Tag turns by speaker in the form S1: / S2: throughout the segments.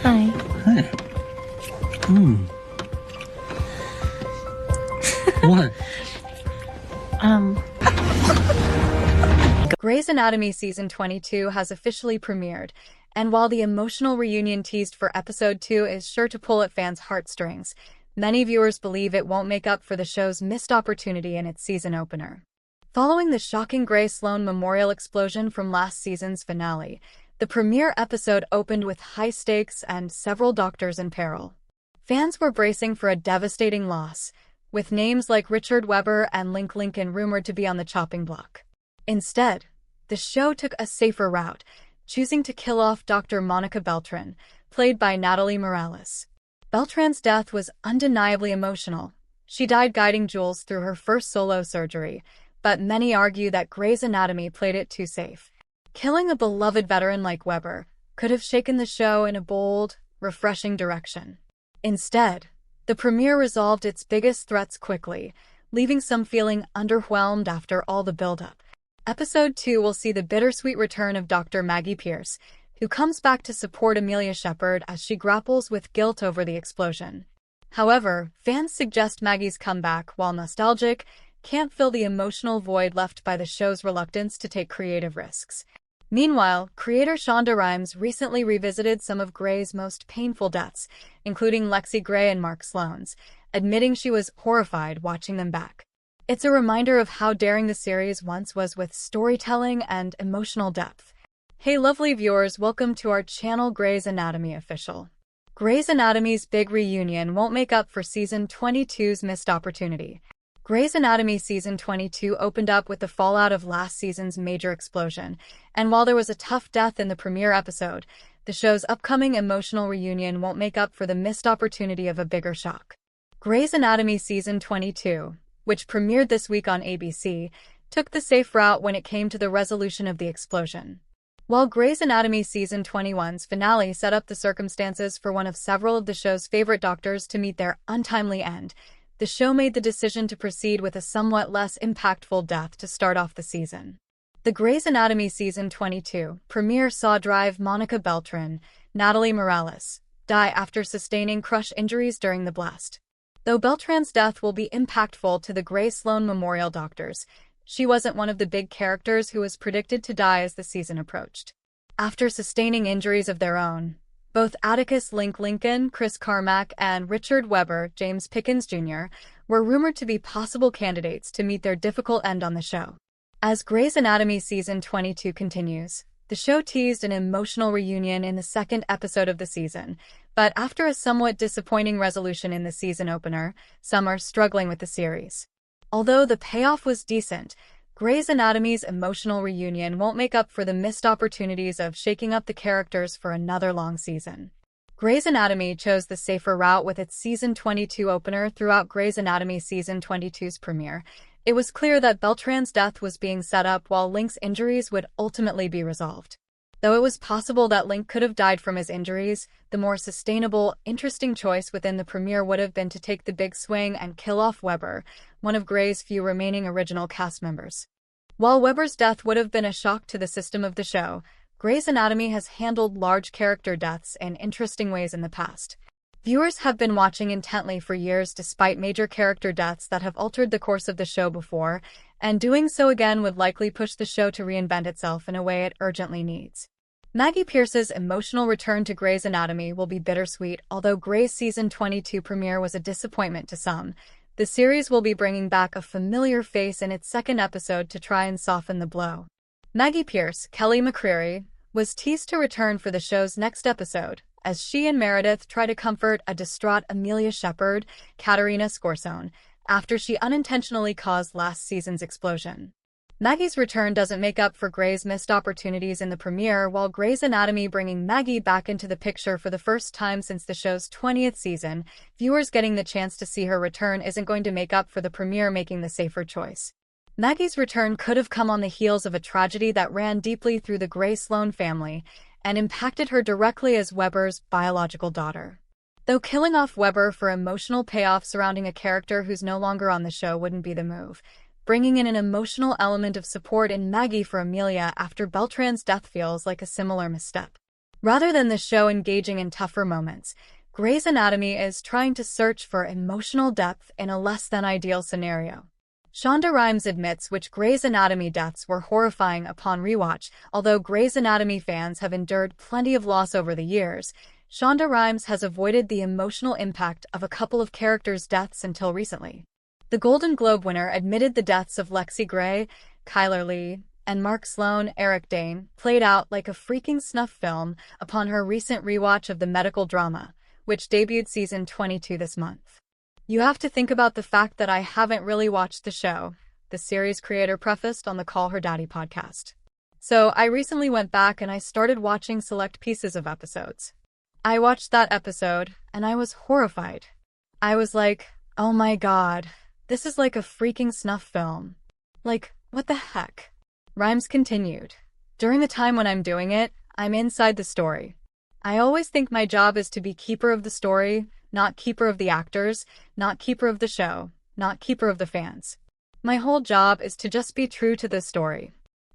S1: Hi.
S2: Hey. What?
S3: Grey's Anatomy Season 22 has officially premiered, and while the emotional reunion teased for Episode 2 is sure to pull at fans' heartstrings, many viewers believe it won't make up for the show's missed opportunity in its season opener. Following the shocking Grey Sloan memorial explosion from last season's finale, the premiere episode opened with high stakes and several doctors in peril. Fans were bracing for a devastating loss, with names like Richard Webber and Link Lincoln rumored to be on the chopping block. Instead, the show took a safer route, choosing to kill off Dr. Monica Beltran, played by Natalie Morales. Beltran's death was undeniably emotional. She died guiding Jules through her first solo surgery, but many argue that Grey's Anatomy played it too safe. Killing a beloved veteran like Webber could have shaken the show in a bold, refreshing direction. Instead, the premiere resolved its biggest threats quickly, leaving some feeling underwhelmed after all the build-up. Episode 2 will see the bittersweet return of Dr. Maggie Pierce, who comes back to support Amelia Shepherd as she grapples with guilt over the explosion. However, fans suggest Maggie's comeback, while nostalgic, can't fill the emotional void left by the show's reluctance to take creative risks. Meanwhile, creator Shonda Rhimes recently revisited some of Grey's most painful deaths, including Lexi Gray and Mark Sloan's, admitting she was horrified watching them back. It's a reminder of how daring the series once was with storytelling and emotional depth. Hey lovely viewers, welcome to our channel Grey's Anatomy Official. Grey's Anatomy's big reunion won't make up for Season 22's missed opportunity. Grey's Anatomy Season 22 opened up with the fallout of last season's major explosion, and while there was a tough death in the premiere episode, the show's upcoming emotional reunion won't make up for the missed opportunity of a bigger shock. Grey's Anatomy Season 22, which premiered this week on ABC, took the safe route when it came to the resolution of the explosion. While Grey's Anatomy Season 21's finale set up the circumstances for one of several of the show's favorite doctors to meet their untimely end, the show made the decision to proceed with a somewhat less impactful death to start off the season. The Grey's Anatomy Season 22 premiere saw drive Monica Beltran, Natalie Morales, die after sustaining crush injuries during the blast. Though Beltran's death will be impactful to the Grey Sloan Memorial doctors, she wasn't one of the big characters who was predicted to die as the season approached. After sustaining injuries of their own, both Atticus Link Lincoln, Chris Carmack, and Richard Webber, James Pickens Jr., were rumored to be possible candidates to meet their difficult end on the show. As Grey's Anatomy Season 22 continues, the show teased an emotional reunion in the second episode of the season, but after a somewhat disappointing resolution in the season opener, some are struggling with the series. Although the payoff was decent, Grey's Anatomy's emotional reunion won't make up for the missed opportunities of shaking up the characters for another long season. Grey's Anatomy chose the safer route with its Season 22 opener throughout Grey's Anatomy Season 22's premiere. It was clear that Beltran's death was being set up while Link's injuries would ultimately be resolved. Though it was possible that Link could have died from his injuries, the more sustainable, interesting choice within the premiere would have been to take the big swing and kill off Webber, one of Grey's few remaining original cast members. While Webber's death would have been a shock to the system of the show, Grey's Anatomy has handled large character deaths in interesting ways in the past. Viewers have been watching intently for years despite major character deaths that have altered the course of the show before, and doing so again would likely push the show to reinvent itself in a way it urgently needs. Maggie Pierce's emotional return to Grey's Anatomy will be bittersweet. Although Grey's Season 22 premiere was a disappointment to some, the series will be bringing back a familiar face in its second episode to try and soften the blow. Maggie Pierce, Kelly McCreary, was teased to return for the show's next episode, as she and Meredith try to comfort a distraught Amelia Shepherd, Katerina Scorsone, after she unintentionally caused last season's explosion. Maggie's return doesn't make up for Grey's missed opportunities in the premiere, while Grey's Anatomy bringing Maggie back into the picture for the first time since the show's 20th season, viewers getting the chance to see her return isn't going to make up for the premiere making the safer choice. Maggie's return could have come on the heels of a tragedy that ran deeply through the Grey Sloan family and impacted her directly as Webber's biological daughter. Though killing off Webber for emotional payoff surrounding a character who's no longer on the show wouldn't be the move, bringing in an emotional element of support in Maggie for Amelia after Beltran's death feels like a similar misstep. Rather than the show engaging in tougher moments, Grey's Anatomy is trying to search for emotional depth in a less-than-ideal scenario. Shonda Rhimes admits which Grey's Anatomy deaths were horrifying upon rewatch. Although Grey's Anatomy fans have endured plenty of loss over the years, Shonda Rhimes has avoided the emotional impact of a couple of characters' deaths until recently. The Golden Globe winner admitted the deaths of Lexie Grey, Chyler Leigh, and Mark Sloan Eric Dane played out like a freaking snuff film upon her recent rewatch of the medical drama, which debuted season 22 this month. You have to think about the fact that I haven't really watched the show, the series creator prefaced on the Call Her Daddy podcast. So I recently went back and I started watching select pieces of episodes. I watched that episode and I was horrified. I was like, oh my god, this is like a freaking snuff film. Like, what the heck? Rhimes continued. During the time when I'm doing it, I'm inside the story. I always think my job is to be keeper of the story, not keeper of the actors, not keeper of the show, not keeper of the fans. My whole job is to just be true to the story.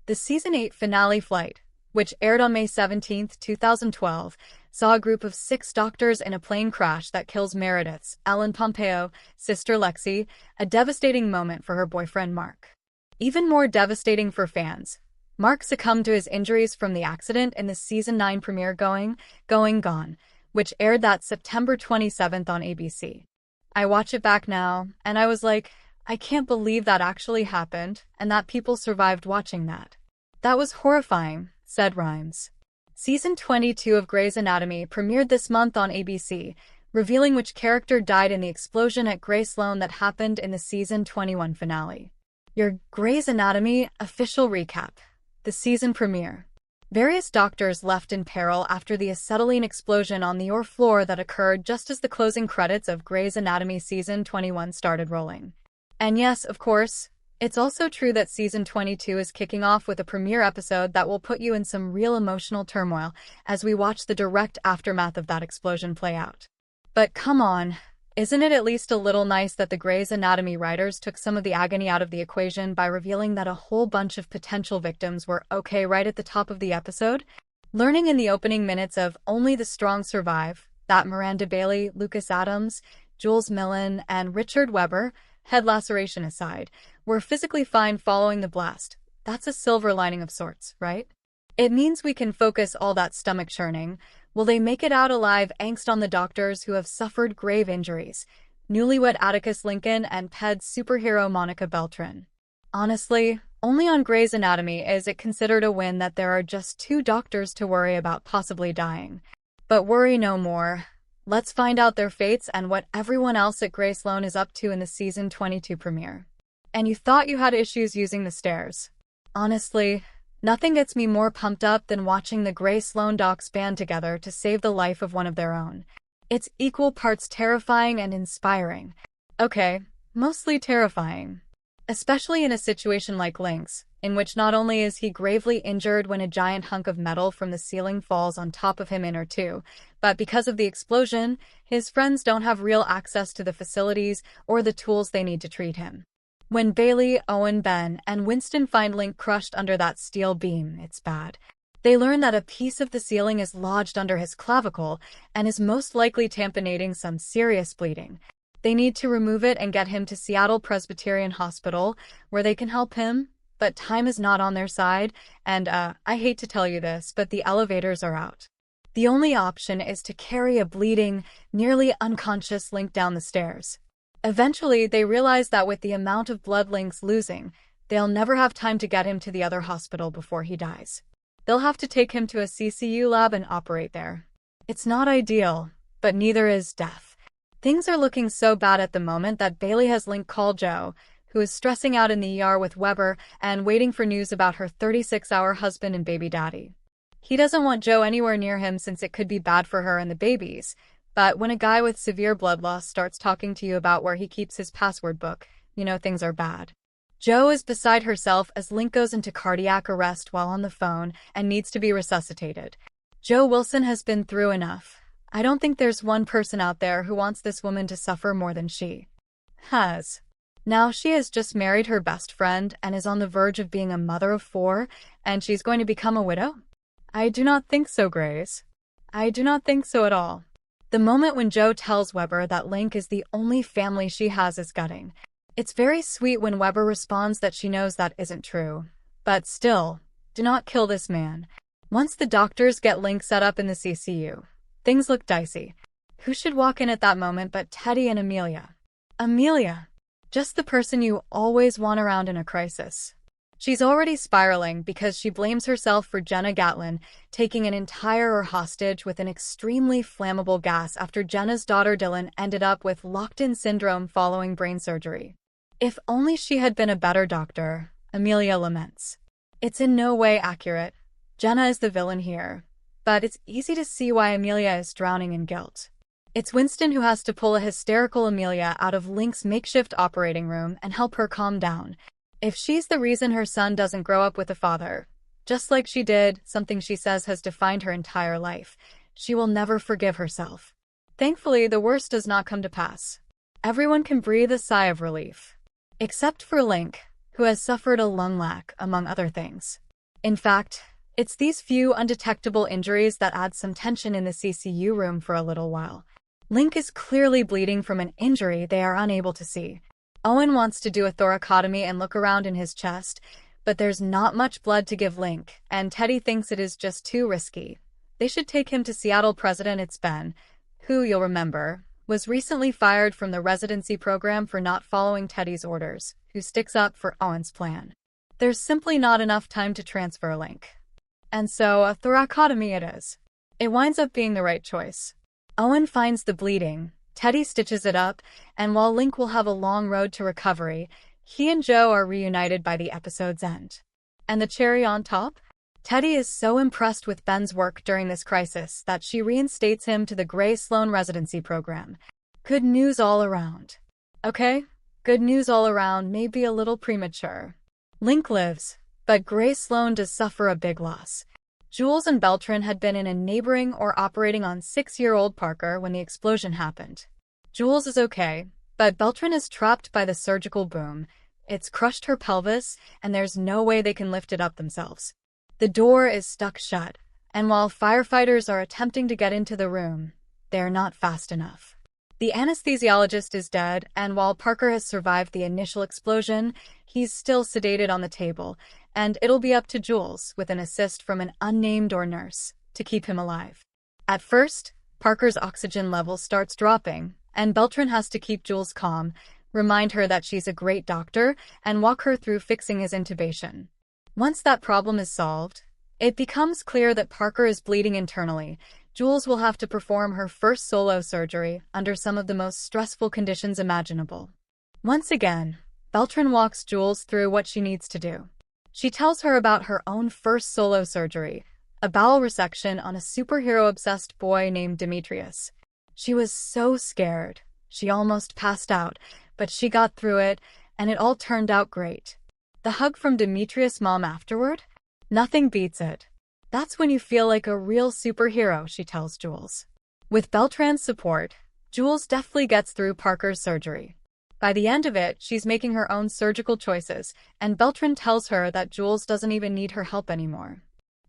S3: The Season 8 finale Flight, which aired on May 17, 2012, saw a group of 6 doctors in a plane crash that kills Meredith's, Ellen Pompeo, sister Lexie, a devastating moment for her boyfriend Mark. Even more devastating for fans, Mark succumbed to his injuries from the accident in the Season 9 premiere Going, Gone, which aired that September 27th on ABC. I watch it back now, and I was like, I can't believe that actually happened, and that people survived watching that. That was horrifying, said Rhimes. Season 22 of Grey's Anatomy premiered this month on ABC, revealing which character died in the explosion at Grey Sloan that happened in the Season 21 finale. Your Grey's Anatomy official recap. The season premiere. Various doctors left in peril after the acetylene explosion on the floor that occurred just as the closing credits of Grey's Anatomy Season 21 started rolling. And yes, of course, it's also true that Season 22 is kicking off with a premiere episode that will put you in some real emotional turmoil as we watch the direct aftermath of that explosion play out. But come on, isn't it at least a little nice that the Grey's Anatomy writers took some of the agony out of the equation by revealing that a whole bunch of potential victims were okay right at the top of the episode? Learning in the opening minutes of Only the Strong Survive that Miranda Bailey, Lucas Adams, Jules Millen, and Richard Webber, head laceration aside, were physically fine following the blast. That's a silver lining of sorts, right? It means we can focus all that stomach churning. Will they make it out alive angst on the doctors who have suffered grave injuries? Newlywed Atticus Lincoln and PED superhero Monica Beltran. Honestly, only on Grey's Anatomy is it considered a win that there are just 2 doctors to worry about possibly dying. But worry no more. Let's find out their fates and what everyone else at Grey Sloan is up to in the Season 22 premiere. And you thought you had issues using the stairs. Honestly, nothing gets me more pumped up than watching the Grey Sloan docs band together to save the life of one of their own. It's equal parts terrifying and inspiring. Okay, mostly terrifying. Especially in a situation like Link's, in which not only is he gravely injured when a giant hunk of metal from the ceiling falls on top of him in or two, but because of the explosion, his friends don't have real access to the facilities or the tools they need to treat him. When Bailey, Owen, Ben, and Winston find Link crushed under that steel beam, it's bad. They learn that a piece of the ceiling is lodged under his clavicle and is most likely tampinating some serious bleeding. They need to remove it and get him to Seattle Presbyterian Hospital, where they can help him, but time is not on their side, and I hate to tell you this, but the elevators are out. The only option is to carry a bleeding, nearly unconscious Link down the stairs. Eventually, they realize that with the amount of blood Link's losing, they'll never have time to get him to the other hospital before he dies. They'll have to take him to a CCU lab and operate there. It's not ideal, but neither is death. Things are looking so bad at the moment that Bailey has Link call Joe, who is stressing out in the ER with Webber and waiting for news about her 36-hour husband and baby daddy. He doesn't want Joe anywhere near him since it could be bad for her and the babies, but when a guy with severe blood loss starts talking to you about where he keeps his password book, you know things are bad. Joe is beside herself as Link goes into cardiac arrest while on the phone and needs to be resuscitated. Joe Wilson has been through enough. I don't think there's one person out there who wants this woman to suffer more than she has. Now she has just married her best friend and is on the verge of being a mother of 4, and she's going to become a widow? I do not think so, Grace. I do not think so at all. The moment when Jo tells Weber that Link is the only family she has is gutting. It's very sweet when Weber responds that she knows that isn't true. But still, do not kill this man. Once the doctors get Link set up in the CCU, things look dicey. Who should walk in at that moment but Teddy and Amelia? Amelia! Just the person you always want around in a crisis. She's already spiraling because she blames herself for Jenna Gatlin taking an entire hostage with an extremely flammable gas after Jenna's daughter Dylan ended up with locked-in syndrome following brain surgery. If only she had been a better doctor, Amelia laments. It's in no way accurate. Jenna is the villain here, but it's easy to see why Amelia is drowning in guilt. It's Winston who has to pull a hysterical Amelia out of Link's makeshift operating room and help her calm down. If she's the reason her son doesn't grow up with a father, just like she did, something she says has defined her entire life, she will never forgive herself. Thankfully, the worst does not come to pass. Everyone can breathe a sigh of relief. Except for Link, who has suffered a lung lack, among other things. In fact, it's these few undetectable injuries that add some tension in the CCU room for a little while. Link is clearly bleeding from an injury they are unable to see. Owen wants to do a thoracotomy and look around in his chest, but there's not much blood to give Link, and Teddy thinks it is just too risky. They should take him to Seattle President It's Ben, who, you'll remember, was recently fired from the residency program for not following Teddy's orders, who sticks up for Owen's plan. There's simply not enough time to transfer Link. And so, a thoracotomy it is. It winds up being the right choice. Owen finds the bleeding, Teddy stitches it up, and while Link will have a long road to recovery, he and Jo are reunited by the episode's end. And the cherry on top? Teddy is so impressed with Ben's work during this crisis that she reinstates him to the Gray Sloan residency program. Good news all around. Okay, good news all around may be a little premature. Link lives, but Gray Sloan does suffer a big loss. Jules and Beltran had been in a neighboring or operating on 6-year-old Parker when the explosion happened. Jules is okay, but Beltran is trapped by the surgical boom. It's crushed her pelvis, and there's no way they can lift it up themselves. The door is stuck shut, and while firefighters are attempting to get into the room, they're not fast enough. The anesthesiologist is dead, and while Parker has survived the initial explosion, he's still sedated on the table, and it'll be up to Jules, with an assist from an unnamed or nurse, to keep him alive. At first, Parker's oxygen level starts dropping, and Beltran has to keep Jules calm, remind her that she's a great doctor, and walk her through fixing his intubation. Once that problem is solved, it becomes clear that Parker is bleeding internally. Jules will have to perform her first solo surgery under some of the most stressful conditions imaginable. Once again, Beltran walks Jules through what she needs to do. She tells her about her own first solo surgery, a bowel resection on a superhero-obsessed boy named Demetrius. She was so scared. She almost passed out, but she got through it, and it all turned out great. The hug from Demetrius' mom afterward? Nothing beats it. That's when you feel like a real superhero, she tells Jules. With Beltran's support, Jules deftly gets through Parker's surgery. By the end of it, she's making her own surgical choices, and Beltran tells her that Jules doesn't even need her help anymore.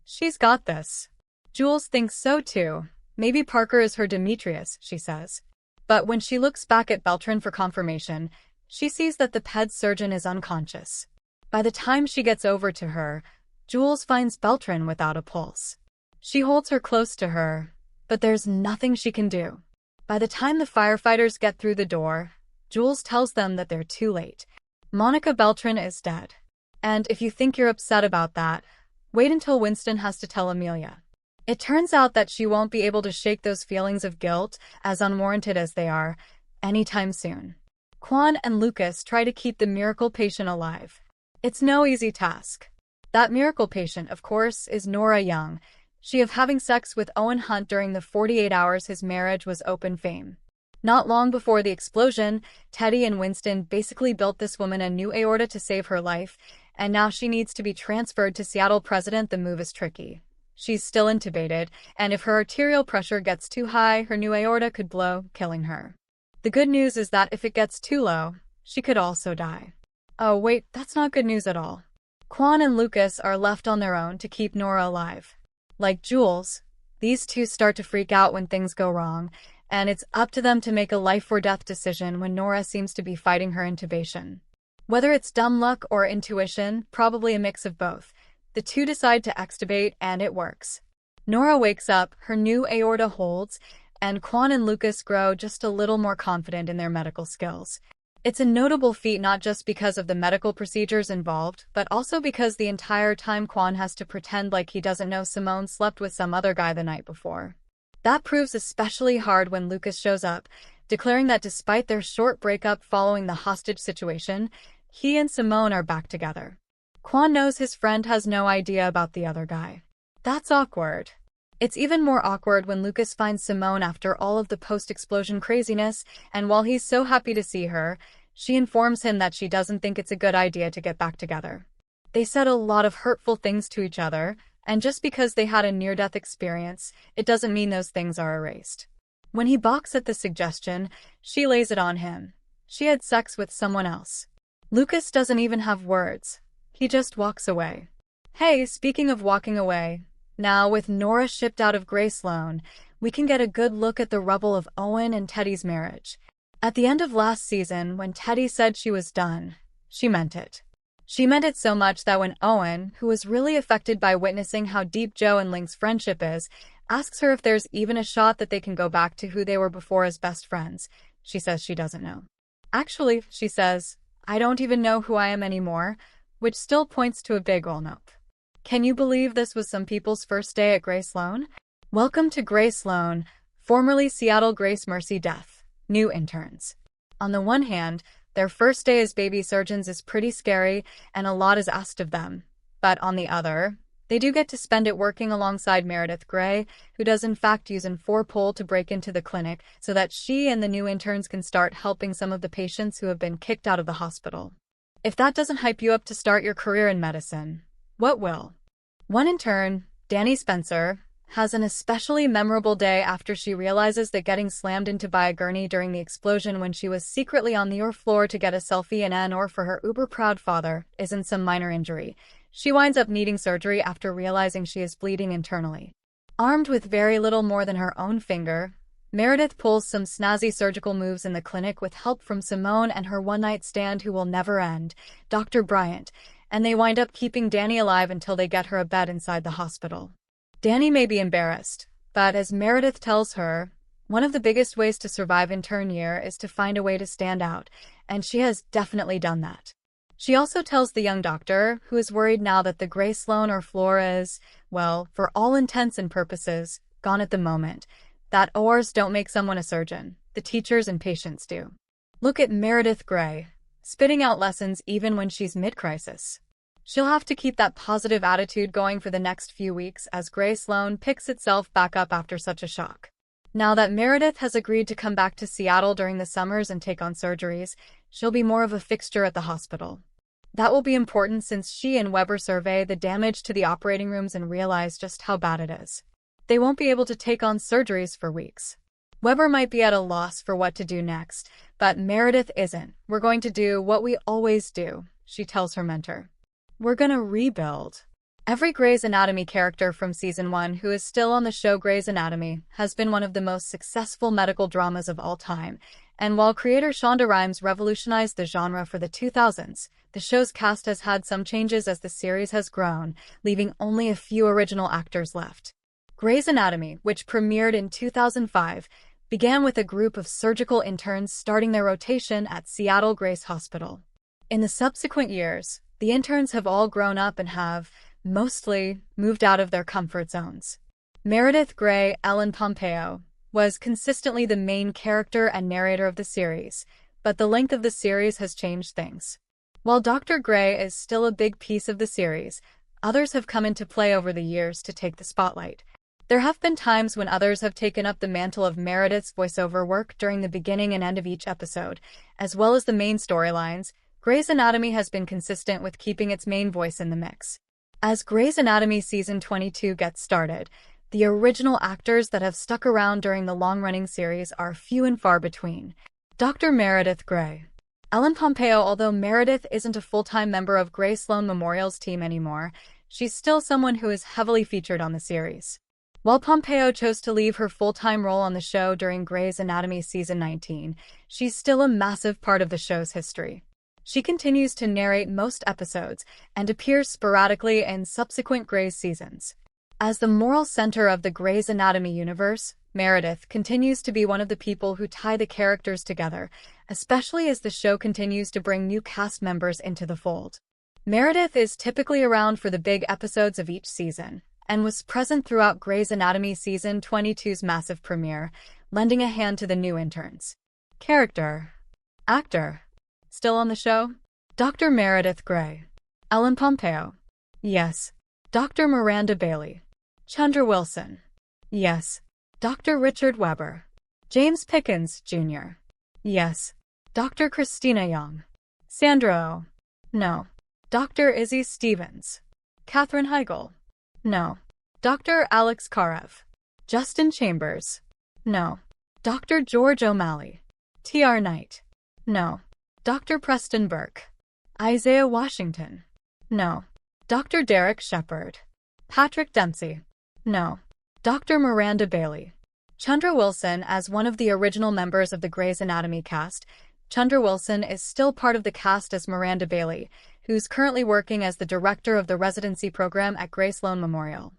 S3: She's got this. Jules thinks so too. Maybe Parker is her Demetrius, she says. But when she looks back at Beltran for confirmation, she sees that the ped surgeon is unconscious. By the time she gets over to her, Jules finds Beltran without a pulse. She holds her close to her, but there's nothing she can do. By the time the firefighters get through the door, Jules tells them that they're too late. Monica Beltran is dead. And if you think you're upset about that, wait until Winston has to tell Amelia. It turns out that she won't be able to shake those feelings of guilt, as unwarranted as they are, anytime soon. Quan and Lucas try to keep the miracle patient alive. It's no easy task. That miracle patient, of course, is Nora Young. She of having sex with Owen Hunt during the 48 hours his marriage was open fame. Not long before the explosion, Teddy and Winston basically built this woman a new aorta to save her life, and now she needs to be transferred to Seattle President. The move is tricky. She's still intubated, and if her arterial pressure gets too high, her new aorta could blow, killing her. The good news is that if it gets too low, she could also die. Oh wait, that's not good news at all. Quan and Lucas are left on their own to keep Nora alive. Like Jules, These two start to freak out when things go wrong, and it's up to them to make a life-or-death decision when Nora seems to be fighting her intubation. Whether it's dumb luck or intuition, probably a mix of both, the two decide to extubate, and it works. Nora wakes up, her new aorta holds, and Quan and Lucas grow just a little more confident in their medical skills. It's a notable feat not just because of the medical procedures involved, but also because the entire time Quan has to pretend like he doesn't know Simone slept with some other guy the night before. That proves especially hard when Lucas shows up, declaring that despite their short breakup following the hostage situation, he and Simone are back together. Quan knows his friend has no idea about the other guy. That's awkward. It's even more awkward when Lucas finds Simone after all of the post-explosion craziness, and while he's so happy to see her, she informs him that she doesn't think it's a good idea to get back together. They said a lot of hurtful things to each other, and just because they had a near-death experience, it doesn't mean those things are erased. When he balks at the suggestion, she lays it on him. She had sex with someone else. Lucas doesn't even have words. He just walks away. Hey, speaking of walking away, now with Nora shipped out of Grey Sloan, we can get a good look at the rubble of Owen and Teddy's marriage. At the end of last season, when Teddy said she was done, she meant it. She meant it so much that when Owen, who was really affected by witnessing how deep Joe and Link's friendship is, asks her if there's even a shot that they can go back to who they were before as best friends, she says she doesn't know. Actually, she says, I don't even know who I am anymore, which still points to a big ol' nope. Can you believe this was some people's first day at Grey Sloan? Welcome to Grey Sloan, formerly Seattle Grace Mercy Death, new interns. On the one hand, their first day as baby surgeons is pretty scary and a lot is asked of them. But on the other, they do get to spend it working alongside Meredith Grey, who does in fact use an 4-pole to break into the clinic so that she and the new interns can start helping some of the patients who have been kicked out of the hospital. If that doesn't hype you up to start your career in medicine, what will? One intern, Danny Spencer, has an especially memorable day after she realizes that getting slammed into by a gurney during the explosion when she was secretly on the floor to get a selfie and for her uber-proud father isn't some minor injury. She winds up needing surgery after realizing she is bleeding internally. Armed with very little more than her own finger, Meredith pulls some snazzy surgical moves in the clinic with help from Simone and her one-night stand who will never end, Dr. Bryant, and they wind up keeping Danny alive until they get her a bed inside the hospital. Danny may be embarrassed, but as Meredith tells her, one of the biggest ways to survive intern year is to find a way to stand out, and she has definitely done that. She also tells the young doctor, who is worried now that the Grey Sloan floor is, well, for all intents and purposes, gone at the moment, that ORs don't make someone a surgeon, the teachers and patients do. Look at Meredith Grey, spitting out lessons even when she's mid-crisis. She'll have to keep that positive attitude going for the next few weeks as Grey Sloan picks itself back up after such a shock. Now that Meredith has agreed to come back to Seattle during the summers and take on surgeries, she'll be more of a fixture at the hospital. That will be important since she and Weber survey the damage to the operating rooms and realize just how bad it is. They won't be able to take on surgeries for weeks. Weber might be at a loss for what to do next, but Meredith isn't. We're going to do what we always do, she tells her mentor. We're gonna rebuild. Every Grey's Anatomy character from Season 1 who is still on the show Grey's Anatomy has been one of the most successful medical dramas of all time, and while creator Shonda Rhimes revolutionized the genre for the 2000s, the show's cast has had some changes as the series has grown, leaving only a few original actors left. Grey's Anatomy, which premiered in 2005, began with a group of surgical interns starting their rotation at Seattle Grace Hospital. In the subsequent years, the interns have all grown up and have, mostly, moved out of their comfort zones. Meredith Grey, Ellen Pompeo, was consistently the main character and narrator of the series, but the length of the series has changed things. While Dr. Grey is still a big piece of the series, others have come into play over the years to take the spotlight. There have been times when others have taken up the mantle of Meredith's voiceover work during the beginning and end of each episode, as well as the main storylines. Grey's Anatomy has been consistent with keeping its main voice in the mix. As Grey's Anatomy Season 22 gets started, the original actors that have stuck around during the long-running series are few and far between. Dr. Meredith Grey. Ellen Pompeo. Although Meredith isn't a full-time member of Grey Sloan Memorial's team anymore, she's still someone who is heavily featured on the series. While Pompeo chose to leave her full-time role on the show during Grey's Anatomy Season 19, she's still a massive part of the show's history. She continues to narrate most episodes and appears sporadically in subsequent Grey's seasons. As the moral center of the Grey's Anatomy universe, Meredith continues to be one of the people who tie the characters together, especially as the show continues to bring new cast members into the fold. Meredith is typically around for the big episodes of each season, and was present throughout Grey's Anatomy Season 22's massive premiere, lending a hand to the new interns. Character. Actor. Still on the show? Dr. Meredith Grey. Ellen Pompeo. Yes. Dr. Miranda Bailey. Chandra Wilson. Yes. Dr. Richard Webber. James Pickens, Jr. Yes. Dr. Christina Young. Sandra Oh. No. Dr. Izzy Stevens. Katherine Heigl. No. Dr. Alex Karev. Justin Chambers. No. Dr. George O'Malley. T.R. Knight. No. Dr. Preston Burke. Isaiah Washington. No. Dr. Derek Shepard. Patrick Dempsey. No. Dr. Miranda Bailey. Chandra Wilson. As one of the original members of the Grey's Anatomy cast, Chandra Wilson is still part of the cast as Miranda Bailey, who's currently working as the director of the residency program at Grey Sloan Memorial.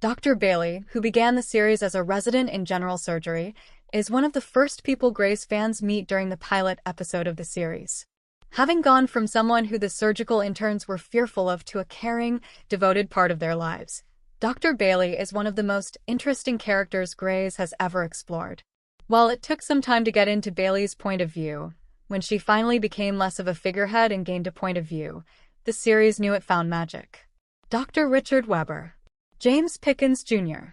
S3: Dr. Bailey, who began the series as a resident in general surgery, is one of the first people Grey's fans meet during the pilot episode of the series. Having gone from someone who the surgical interns were fearful of to a caring, devoted part of their lives, Dr. Bailey is one of the most interesting characters Grey's has ever explored. While it took some time to get into Bailey's point of view, when she finally became less of a figurehead and gained a point of view, the series knew it found magic. Dr. Richard Webber. James Pickens, Jr.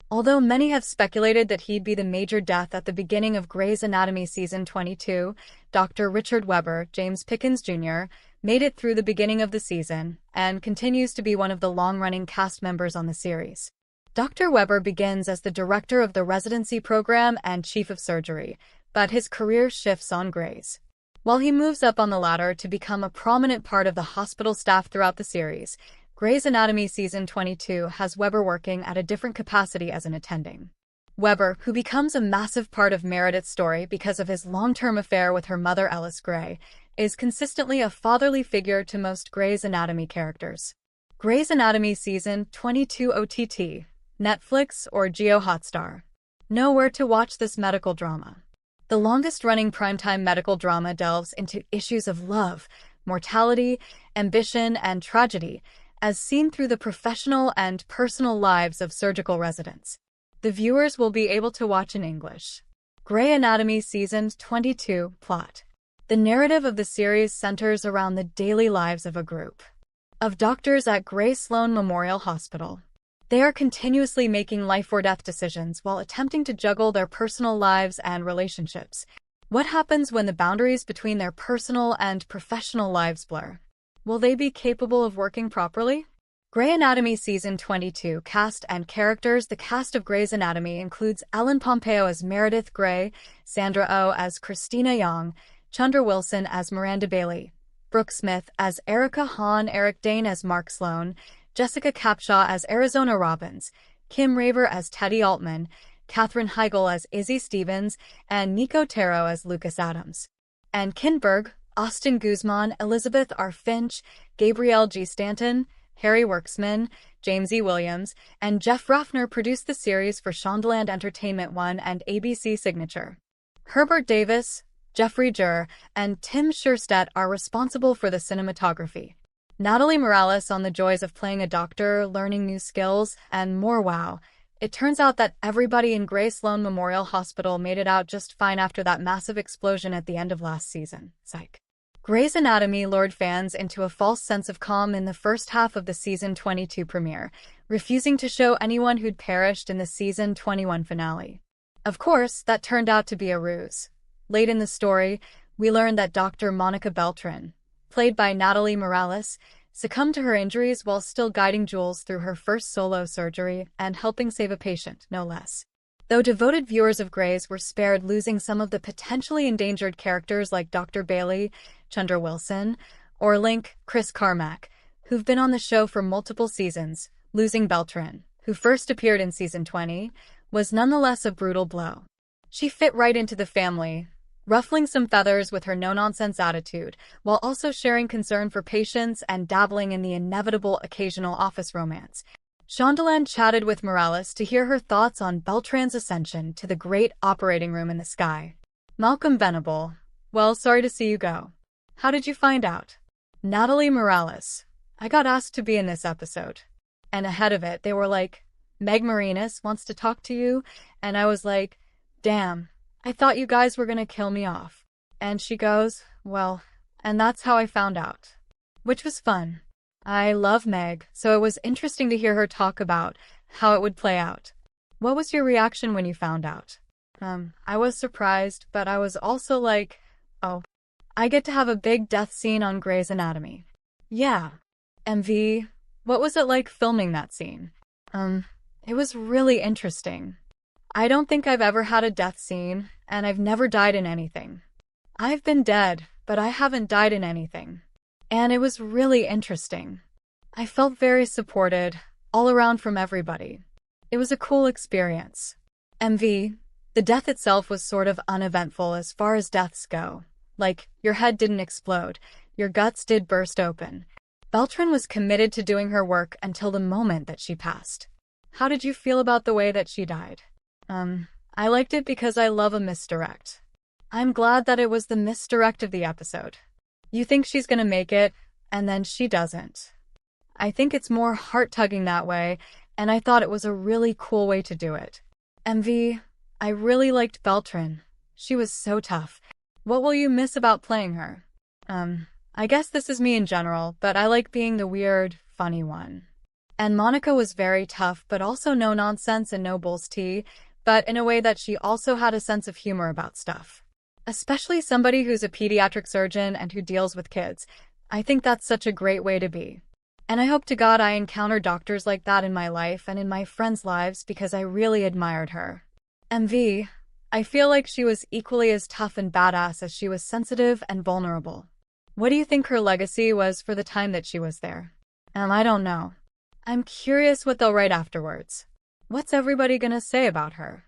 S3: Although many have speculated that he'd be the major death at the beginning of Grey's Anatomy Season 22, Dr. Richard Webber, James Pickens, Jr., made it through the beginning of the season and continues to be one of the long-running cast members on the series. Dr. Webber begins as the director of the residency program and chief of surgery, but his career shifts on Grey's. While he moves up on the ladder to become a prominent part of the hospital staff throughout the series, Grey's Anatomy Season 22 has Webber working at a different capacity as an attending. Webber, who becomes a massive part of Meredith's story because of his long-term affair with her mother Ellis Grey, is consistently a fatherly figure to most Grey's Anatomy characters. Grey's Anatomy Season 22 OTT, Netflix or Geo Hotstar. Know where to watch this medical drama. The longest-running primetime medical drama delves into issues of love, mortality, ambition, and tragedy, as seen through the professional and personal lives of surgical residents. The viewers will be able to watch in English. Grey Anatomy Season 22 Plot. The narrative of the series centers around the daily lives of a group of doctors at Grey Sloan Memorial Hospital. They are continuously making life-or-death decisions while attempting to juggle their personal lives and relationships. What happens when the boundaries between their personal and professional lives blur? Will they be capable of working properly? Grey Anatomy Season 22 Cast and Characters. The cast of Grey's Anatomy includes Ellen Pompeo as Meredith Grey, Sandra Oh as Christina Young, Chandra Wilson as Miranda Bailey, Brooke Smith as Erica Hahn, Eric Dane as Mark Sloan, Jessica Capshaw as Arizona Robbins, Kim Raver as Teddy Altman, Katherine Heigl as Izzy Stevens, and Nico Taro as Lucas Adams. And Kinberg, Austin Guzman, Elizabeth R. Finch, Gabrielle G. Stanton, Harry Worksman, James E. Williams, and Jeff Ruffner produced the series for Shondaland Entertainment One and ABC Signature. Herbert Davis, Jeffrey Jur, and Tim Scherstedt are responsible for the cinematography. Natalie Morales on the joys of playing a doctor, learning new skills, and more. Wow. It turns out that everybody in Grey Sloan Memorial Hospital made it out just fine after that massive explosion at the end of last season. Psych. Grey's Anatomy lured fans into a false sense of calm in the first half of the Season 22 premiere, refusing to show anyone who'd perished in the Season 21 finale. Of course, that turned out to be a ruse. Late in the story, we learned that Dr. Monica Beltran, played by Natalie Morales, succumbed to her injuries while still guiding Jules through her first solo surgery and helping save a patient, no less. Though devoted viewers of Grey's were spared losing some of the potentially endangered characters like Dr. Bailey, Chandra Wilson, or Link, Chris Carmack, who've been on the show for multiple seasons, losing Beltran, who first appeared in season 20, was nonetheless a brutal blow. She fit right into the family, ruffling some feathers with her no-nonsense attitude, while also sharing concern for patients and dabbling in the inevitable occasional office romance. Shondaland chatted with Morales to hear her thoughts on Beltran's ascension to the great operating room in the sky. Malcolm Venable, well, sorry to see you go. How did you find out? Natalie Morales, I got asked to be in this episode. And ahead of it, they were like, Meg Marinas wants to talk to you, and I was like, damn, I thought you guys were gonna kill me off. And she goes, well, and that's how I found out. Which was fun. I love Meg, so it was interesting to hear her talk about how it would play out. What was your reaction when you found out? I was surprised, but I was also like, oh, I get to have a big death scene on Grey's Anatomy. Yeah. MV, what was it like filming that scene? It was really interesting. I don't think I've ever had a death scene, and I've never died in anything. I've been dead, but I haven't died in anything. And it was really interesting. I felt very supported, all around from everybody. It was a cool experience. MV, the death itself was sort of uneventful as far as deaths go. Like, your head didn't explode, your guts did burst open. Beltran was committed to doing her work until the moment that she passed. How did you feel about the way that she died? I liked it because I love a misdirect. I'm glad that it was the misdirect of the episode. You think she's gonna make it, and then she doesn't. I think it's more heart-tugging that way, and I thought it was a really cool way to do it. MV, I really liked Beltran. She was so tough. What will you miss about playing her? I guess this is me in general, but I like being the weird, funny one. And Monica was very tough, but also no nonsense and no bull's tea, but in a way that she also had a sense of humor about stuff. Especially somebody who's a pediatric surgeon and who deals with kids. I think that's such a great way to be. And I hope to God I encounter doctors like that in my life and in my friends' lives because I really admired her. MV, I feel like she was equally as tough and badass as she was sensitive and vulnerable. What do you think her legacy was for the time that she was there? I don't know. I'm curious what they'll write afterwards. What's everybody gonna say about her?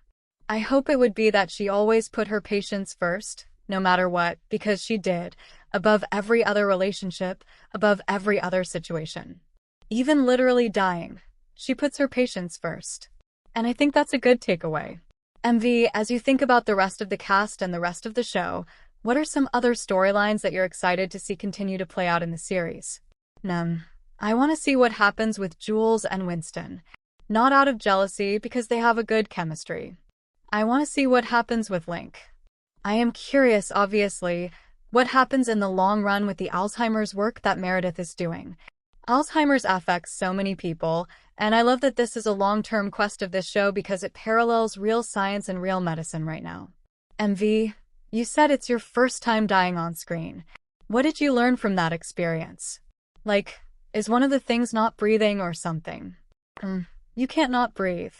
S3: I hope it would be that she always put her patients first, no matter what, because she did, above every other relationship, above every other situation. Even literally dying, she puts her patients first. And I think that's a good takeaway. MV, as you think about the rest of the cast and the rest of the show, what are some other storylines that you're excited to see continue to play out in the series? I want to see what happens with Jules and Winston. Not out of jealousy, because they have a good chemistry. I want to see what happens with Link. I am curious, obviously, what happens in the long run with the Alzheimer's work that Meredith is doing. Alzheimer's affects so many people, and I love that this is a long-term quest of this show because it parallels real science and real medicine right now. MV, you said it's your first time dying on screen. What did you learn from that experience? Like, is one of the things not breathing or something? You can't not breathe.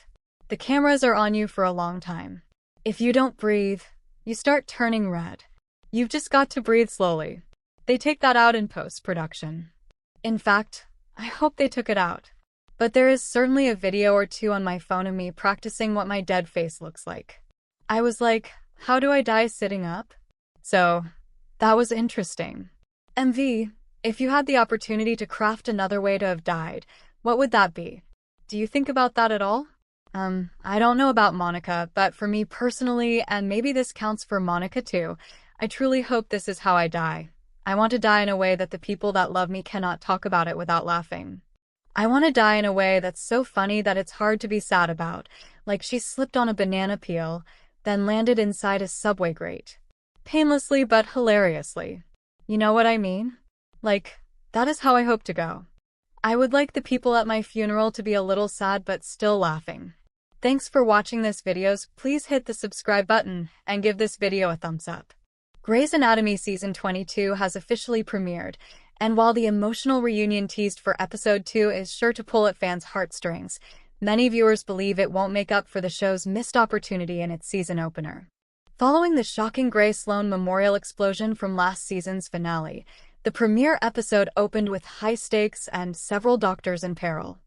S3: The cameras are on you for a long time. If you don't breathe, you start turning red. You've just got to breathe slowly. They take that out in post-production. In fact, I hope they took it out. But there is certainly a video or two on my phone of me practicing what my dead face looks like. I was like, how do I die sitting up? So, that was interesting. MV, if you had the opportunity to craft another way to have died, what would that be? Do you think about that at all? I don't know about Monica, but for me personally, and maybe this counts for Monica too, I truly hope this is how I die. I want to die in a way that the people that love me cannot talk about it without laughing. I want to die in a way that's so funny that it's hard to be sad about, like she slipped on a banana peel, then landed inside a subway grate. Painlessly but hilariously. You know what I mean? Like, that is how I hope to go. I would like the people at my funeral to be a little sad but still laughing. Thanks for watching this videos. Please hit the subscribe button and give this video a thumbs up. Grey's Anatomy Season 22 has officially premiered, and while the emotional reunion teased for Episode 2 is sure to pull at fans' heartstrings, many viewers believe it won't make up for the show's missed opportunity in its season opener. Following the shocking Grey Sloan memorial explosion from last season's finale, the premiere episode opened with high stakes and several doctors in peril.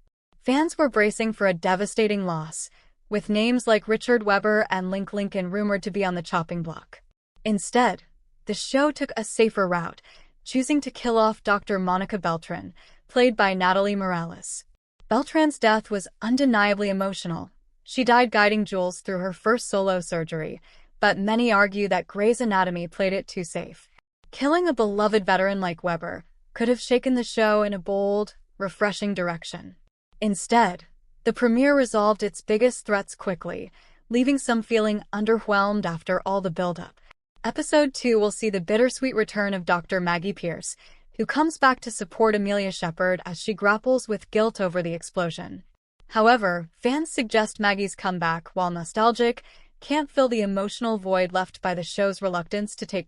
S3: Fans were bracing for a devastating loss, with names like Richard Webber and Link Lincoln rumored to be on the chopping block. Instead, the show took a safer route, choosing to kill off Dr. Monica Beltran, played by Natalie Morales. Beltran's death was undeniably emotional. She died guiding Jules through her first solo surgery, but many argue that Grey's Anatomy played it too safe. Killing a beloved veteran like Webber could have shaken the show in a bold, refreshing direction. Instead, the premiere resolved its biggest threats quickly, leaving some feeling underwhelmed after all the buildup. Episode 2 will see the bittersweet return of Dr. Maggie Pierce, who comes back to support Amelia Shepherd as she grapples with guilt over the explosion. However, fans suggest Maggie's comeback, while nostalgic, can't fill the emotional void left by the show's reluctance to take